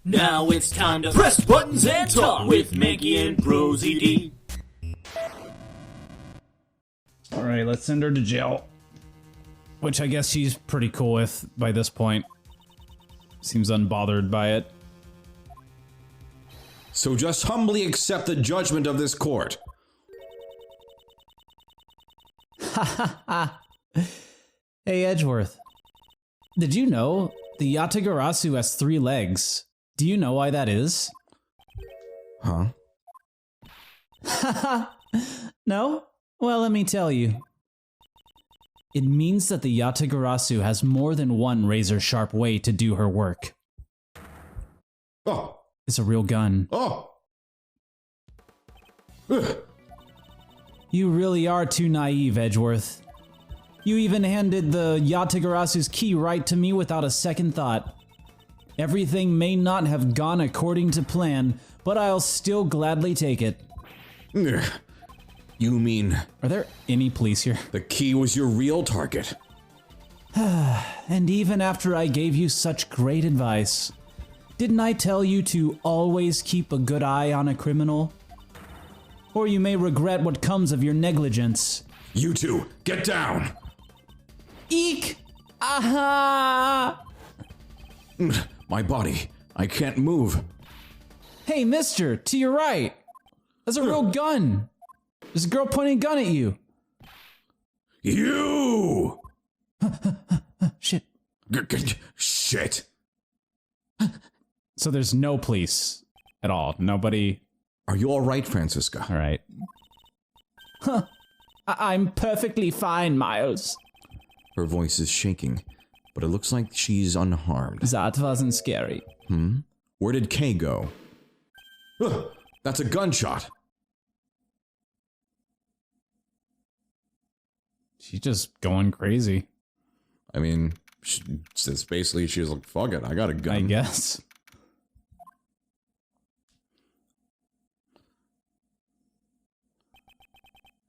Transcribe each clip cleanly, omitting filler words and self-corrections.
Now it's time to press buttons and talk with Manky and ProZD. Alright, let's send her to jail. Which I guess she's pretty cool with by this point. Seems unbothered by it. So just humbly accept the judgment of this court. Ha ha ha. Hey Edgeworth. Did you know the Yatagarasu has 3 legs? Do you know why that is? Huh? Haha. No? Well, let me tell you. It means that the Yatagarasu has more than one razor-sharp way to do her work. Oh. It's a real gun. Oh. Ugh. You really are too naive, Edgeworth. You even handed the Yatagarasu's key right to me without a second thought. Everything may not have gone according to plan, but I'll still gladly take it. Ugh. You mean... Are there any police here? The key was your real target? And even after I gave you such great advice, didn't I tell you to always keep a good eye on a criminal? Or you may regret what comes of your negligence. You two, get down! Eek! Aha! My body. I can't move. Hey, mister, to your right. That's a real gun. There's a girl pointing a gun at you. You! Shit. Shit. So there's no police at all. Nobody. Are you alright, Francisca? All right. Huh. I'm perfectly fine, Miles. Her voice is shaking, but it looks like she's unharmed. That wasn't scary. Where did Kay go? Ugh, that's a gunshot. She's just going crazy. I mean, it's basically she's like, fuck it, I got a gun. I guess.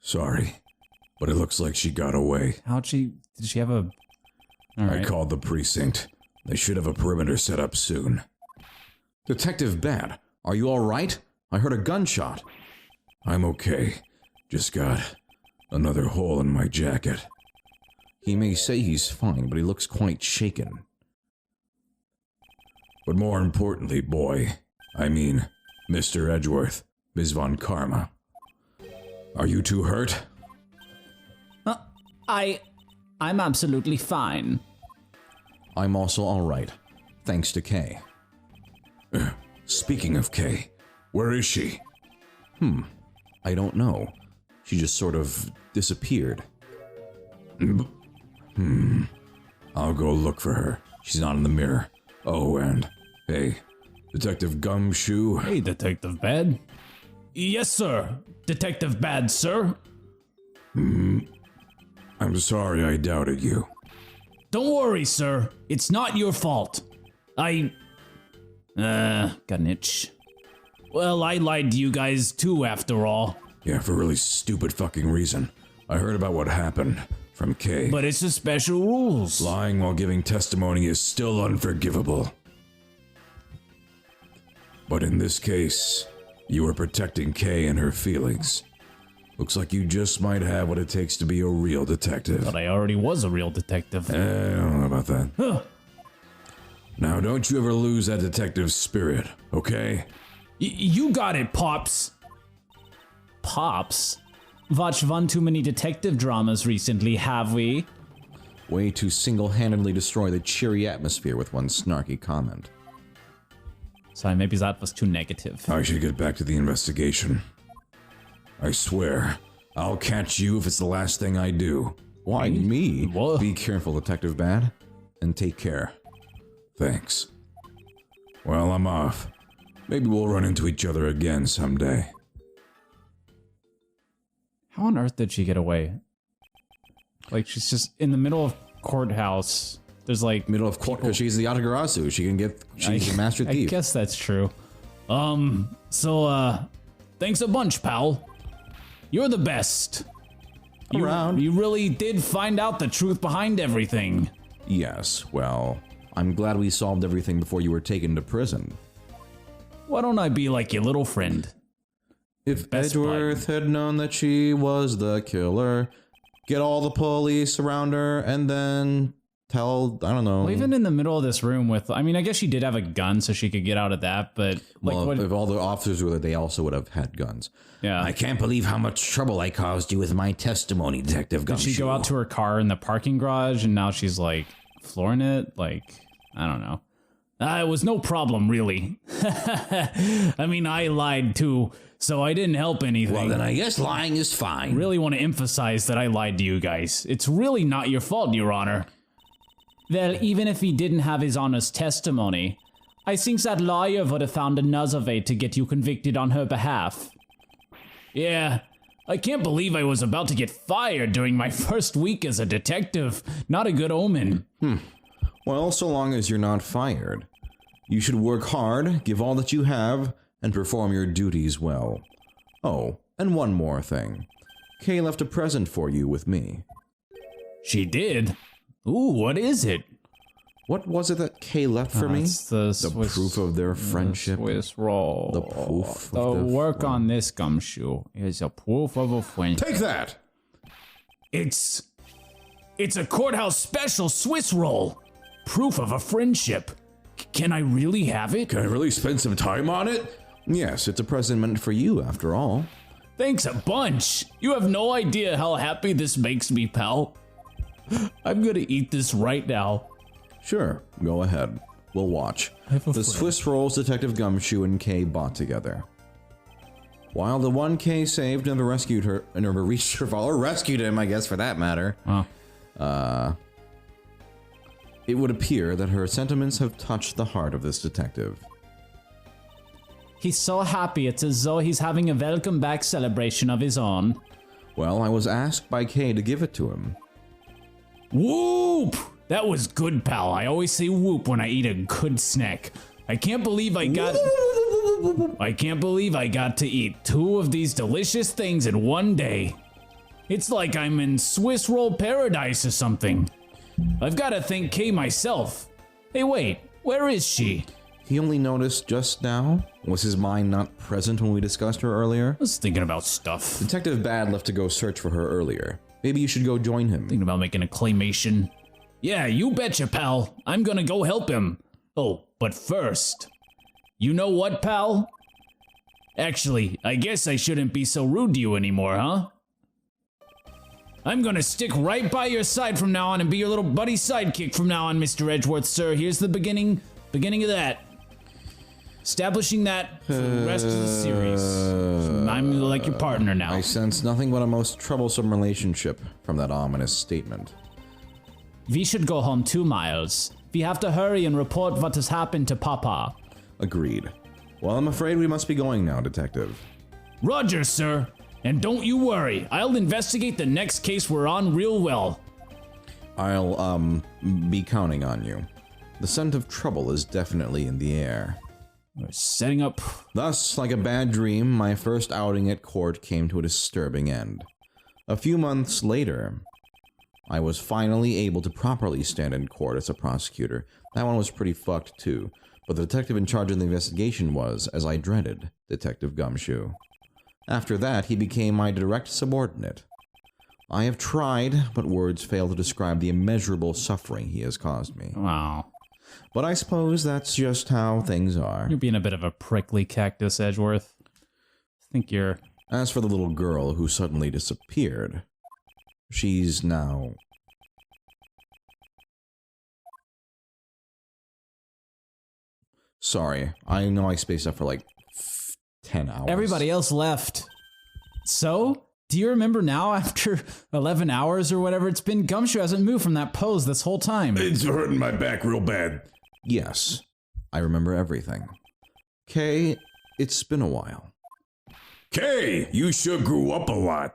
Sorry, but it looks like she got away. Did she have a... All right. I called the precinct. They should have a perimeter set up soon. Detective Bad, are you alright? I heard a gunshot. I'm okay. Just got another hole in my jacket. He may say he's fine, but he looks quite shaken. But more importantly, boy, I mean, Mr. Edgeworth, Ms. Von Karma. Are you two hurt? I'm absolutely fine. I'm also alright, thanks to Kay. Speaking of Kay, where is she? I don't know. She just sort of disappeared. I'll go look for her. She's not in the mirror. Oh, and hey, Detective Gumshoe. Hey, Detective Bad. Yes, sir. Detective Bad, sir. I'm sorry I doubted you. Don't worry, sir. It's not your fault. Got an itch. Well, I lied to you guys too, after all. Yeah, for a really stupid fucking reason. I heard about what happened from Kay. But it's the special rules. Lying while giving testimony is still unforgivable. But in this case, you were protecting Kay and her feelings. Looks like you just might have what it takes to be a real detective. But I already was a real detective. I don't know about that. Huh. Now, don't you ever lose that detective spirit, okay? You got it, Pops. Pops? Watched one too many detective dramas recently, have we? Way to single-handedly destroy the cheery atmosphere with one snarky comment. Sorry, maybe that was too negative. I should get back to the investigation. I swear, I'll catch you if it's the last thing I do. Why, me? Whoa. Be careful, Detective Bad, and take care. Thanks. Well, I'm off. Maybe we'll run into each other again someday. How on earth did she get away? Like, she's just in the middle of courthouse. There's like... Middle of court, because she's the Yatagarasu. She's a master thief. I guess that's true. Thanks a bunch, pal. You're the best. Around. You really did find out the truth behind everything. Yes, well, I'm glad we solved everything before you were taken to prison. Why don't I be like your little friend? If Best Edgeworth had known that she was the killer, get all the police around her and then tell, I don't know. Well, even in the middle of this room with, I mean, I guess she did have a gun, so she could get out of that, but like, well, what, if all the officers were there, they also would have had guns. yeah. I can't believe how much trouble I caused you with my testimony, Detective Gumshoe. Did she go out to her car in the parking garage and now she's like flooring it? Like, I don't know. It was no problem, really. I mean, I lied too, so I didn't help anything. Well, then I guess lying is fine. Really want to emphasize that I lied to you guys. It's really not your fault, Your Honor. Well, even if he didn't have his honest testimony, I think that lawyer would have found another way to get you convicted on her behalf. Yeah, I can't believe I was about to get fired during my first week as a detective. Not a good omen. Well, so long as you're not fired. You should work hard, give all that you have, and perform your duties well. Oh, and one more thing. Kay left a present for you with me. She did? Ooh, what is it? What was it that Kay left for me? It's the Swiss, proof of their friendship. Swiss roll. The proof The of their work on this gumshoe is a proof of a friendship. Take that! It's a courthouse special Swiss roll. Proof of a friendship. Can I really have it? Can I really spend some time on it? Yes, it's a present meant for you, after all. Thanks a bunch. You have no idea how happy this makes me, pal. I'm gonna eat this right now. Sure, go ahead. We'll watch. The Swiss rolls Detective Gumshoe and Kay bought together. While the one Kay saved never rescued her, never reached her father, or rescued him, I guess, for that matter. It would appear that her sentiments have touched the heart of this detective. He's so happy it's as though he's having a welcome back celebration of his own. Well, I was asked by Kay to give it to him. Whoop! That was good, pal. I always say whoop when I eat a good snack. I can't believe I got to eat 2 of these delicious things in one day. It's like I'm in Swiss roll paradise or something. I've got to thank Kay myself. Hey, wait, where is she? He only noticed just now? Was his mind not present when we discussed her earlier? I was thinking about stuff. Detective Bad left to go search for her earlier. Maybe you should go join him. Thinking about making a claymation. Yeah, you betcha, pal. I'm gonna go help him. Oh, but first. You know what, pal? Actually, I guess I shouldn't be so rude to you anymore, huh? I'm gonna stick right by your side from now on and be your little buddy sidekick from now on, Mr. Edgeworth, sir. Here's the beginning of that. Establishing that for the rest of the series. I'm like your partner now. I sense nothing but a most troublesome relationship from that ominous statement. We should go home 2 miles. We have to hurry and report what has happened to Papa. Agreed. Well, I'm afraid we must be going now, Detective. Roger, sir. And don't you worry, I'll investigate the next case we're on real well. I'll, be counting on you. The scent of trouble is definitely in the air. We're setting up... Thus, like a bad dream, my first outing at court came to a disturbing end. A few months later, I was finally able to properly stand in court as a prosecutor. That one was pretty fucked too, but the detective in charge of the investigation was, as I dreaded, Detective Gumshoe. After that, he became my direct subordinate. I have tried, but words fail to describe the immeasurable suffering he has caused me. Wow. But I suppose that's just how things are. You're being a bit of a prickly cactus, Edgeworth. I think you're... As for the little girl who suddenly disappeared, she's now... Sorry, I know I spaced out for like 10 hours. Everybody else left. So, do you remember now after 11 hours or whatever it's been? Gumshoe hasn't moved from that pose this whole time. It's hurting my back real bad. Yes, I remember everything. Kay, it's been a while. Kay, you sure grew up a lot.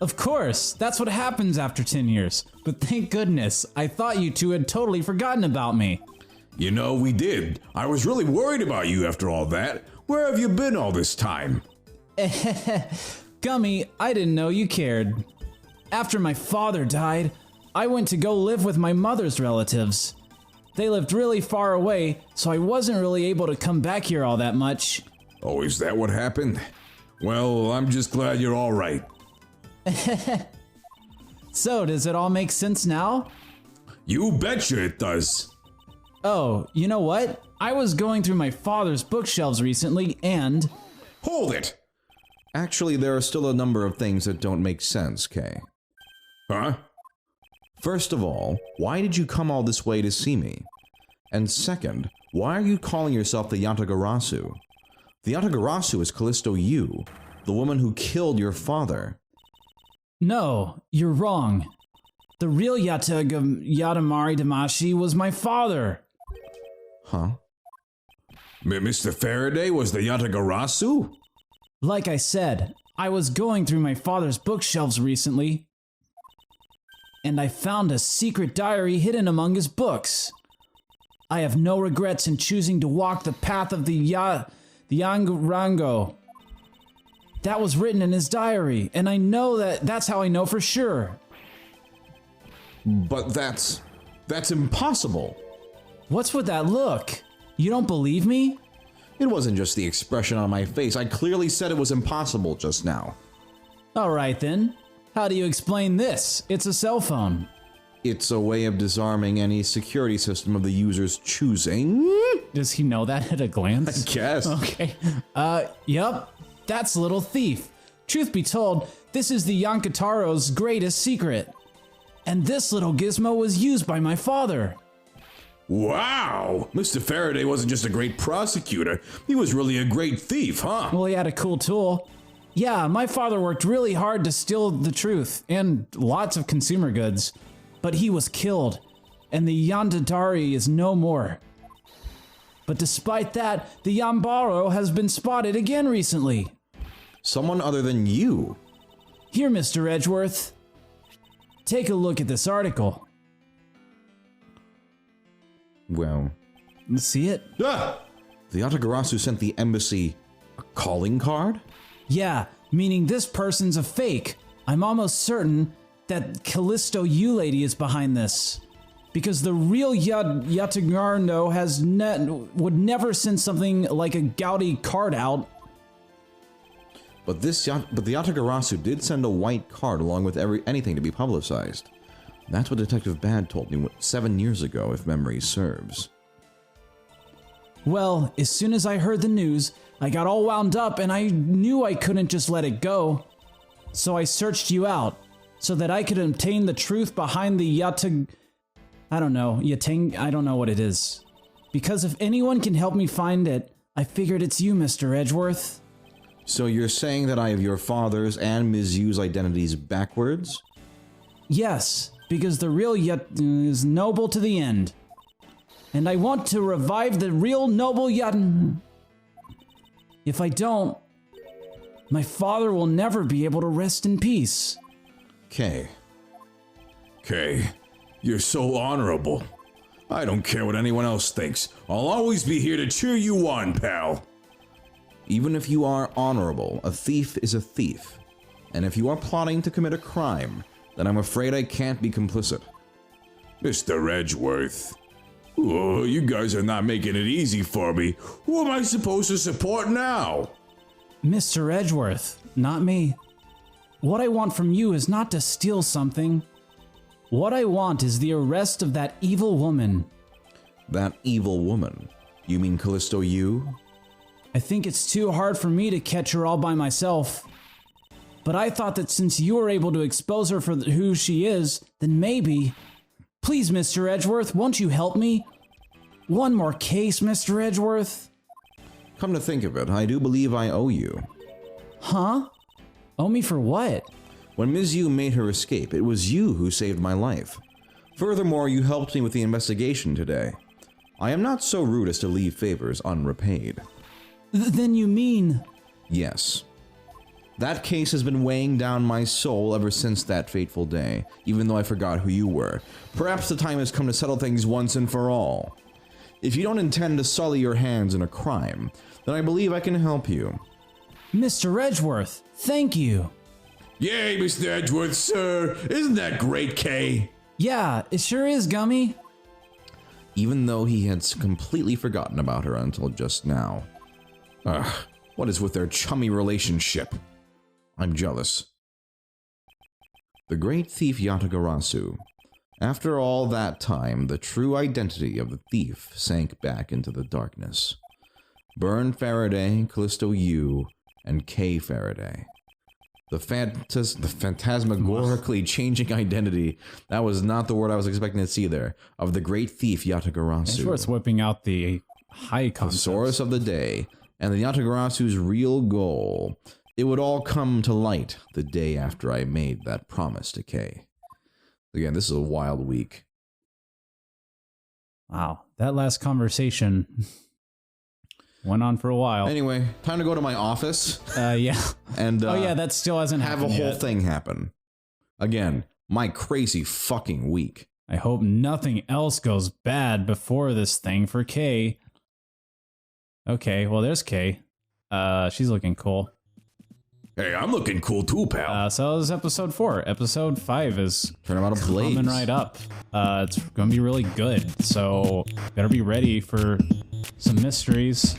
Of course, that's what happens after 10 years. But thank goodness, I thought you two had totally forgotten about me. You know, we did. I was really worried about you after all that. Where have you been all this time? Gummy, I didn't know you cared. After my father died, I went to go live with my mother's relatives. They lived really far away, so I wasn't really able to come back here all that much. Oh, is that what happened? Well, I'm just glad you're all right. So, does it all make sense now? You betcha it does. Oh, you know what? I was going through my father's bookshelves recently and... Hold it! Actually, there are still a number of things that don't make sense, Kay. Huh? First of all, why did you come all this way to see me? And second, why are you calling yourself the Yatagarasu? The Yatagarasu is Callisto Yu, the woman who killed your father. No, you're wrong. The real Yatamari Damashi was my father. Huh? Mr. Faraday was the Yatagarasu? Like I said, I was going through my father's bookshelves recently, and I found a secret diary hidden among his books. I have no regrets in choosing to walk the path of the Yangurango. That was written in his diary, and I know that's how I know for sure. But that's impossible. What's with that look? You don't believe me? It wasn't just the expression on my face. I clearly said it was impossible just now. All right then. How do you explain this? It's a cell phone. It's a way of disarming any security system of the user's choosing. Does he know that at a glance? I guess. Okay. Yup. That's Little Thief. Truth be told, this is the Yankataro's greatest secret. And this little gizmo was used by my father. Wow! Mr. Faraday wasn't just a great prosecutor, he was really a great thief, huh? Well, he had a cool tool. Yeah, my father worked really hard to steal the truth and lots of consumer goods. But he was killed, and the Yantatari is no more. But despite that, the Yambaro has been spotted again recently. Someone other than you. Here, Mr. Edgeworth. Take a look at this article. Well, See it? Ah! the Yatagarasu sent the embassy a calling card? Yeah, meaning this person's a fake. I'm almost certain that Callisto Yu lady is behind this. Because the real Yatagarno would never send something like a Gaudi card out. But the Yatagarasu did send a white card along with anything to be publicized. That's what Detective Bad told me 7 years ago, if memory serves. Well, as soon as I heard the news, I got all wound up and I knew I couldn't just let it go. So I searched you out, so that I could obtain the truth behind the I don't know what it is. Because if anyone can help me find it, I figured it's you, Mr. Edgeworth. So you're saying that I have your father's and Ms. Yu's identities backwards? Yes, because the real Yat is noble to the end. And I want to revive the real noble Yat. If I don't, my father will never be able to rest in peace. Kay. Kay, you're so honorable. I don't care what anyone else thinks. I'll always be here to cheer you on, pal. Even if you are honorable, a thief is a thief. And if you are plotting to commit a crime, then I'm afraid I can't be complicit. Mr. Edgeworth. Oh, you guys are not making it easy for me. Who am I supposed to support now? Mr. Edgeworth, not me. What I want from you is not to steal something. What I want is the arrest of that evil woman. That evil woman? You mean Callisto Yu? I think it's too hard for me to catch her all by myself. But I thought that since you were able to expose her for who she is, then maybe... Please, Mr. Edgeworth, won't you help me? One more case, Mr. Edgeworth. Come to think of it, I do believe I owe you. Huh? Owe me for what? When Ms. Yu made her escape, it was you who saved my life. Furthermore, you helped me with the investigation today. I am not so rude as to leave favors unrepaid. Then you mean... Yes. That case has been weighing down my soul ever since that fateful day, even though I forgot who you were. Perhaps the time has come to settle things once and for all. If you don't intend to sully your hands in a crime, then I believe I can help you. Mr. Edgeworth, thank you. Yay, Mr. Edgeworth, sir. Isn't that great, Kay? Yeah, it sure is, Gummy. even though he had completely forgotten about her until just now. Ugh, what is with their chummy relationship? I'm jealous. The great thief Yatagarasu. After all that time, the true identity of the thief sank back into the darkness. Byrne Faraday, Callisto Yu, and Kay Faraday. The phantasmagorically changing identity, that was not the word I was expecting to see there, of the great thief Yatagarasu. Edgeworth's whipping out the high The concepts. source of the day, and the Yatagarasu's real goal. It would all come to light the day after I made that promise to Kay. Again, this is a wild week. Wow, that last conversation went on for a while. Anyway, time to go to my office. Yeah. And oh yeah, that still hasn't have a happened whole yet. thing happen. Again, my crazy fucking week. I hope nothing else goes bad before this thing for Kay. Okay, well there's Kay. She's looking cool. Hey, I'm looking cool too, pal. So that was episode 4. Episode 5 is Turn him out of blaze. coming right up. It's going to be really good. So better be ready for some mysteries.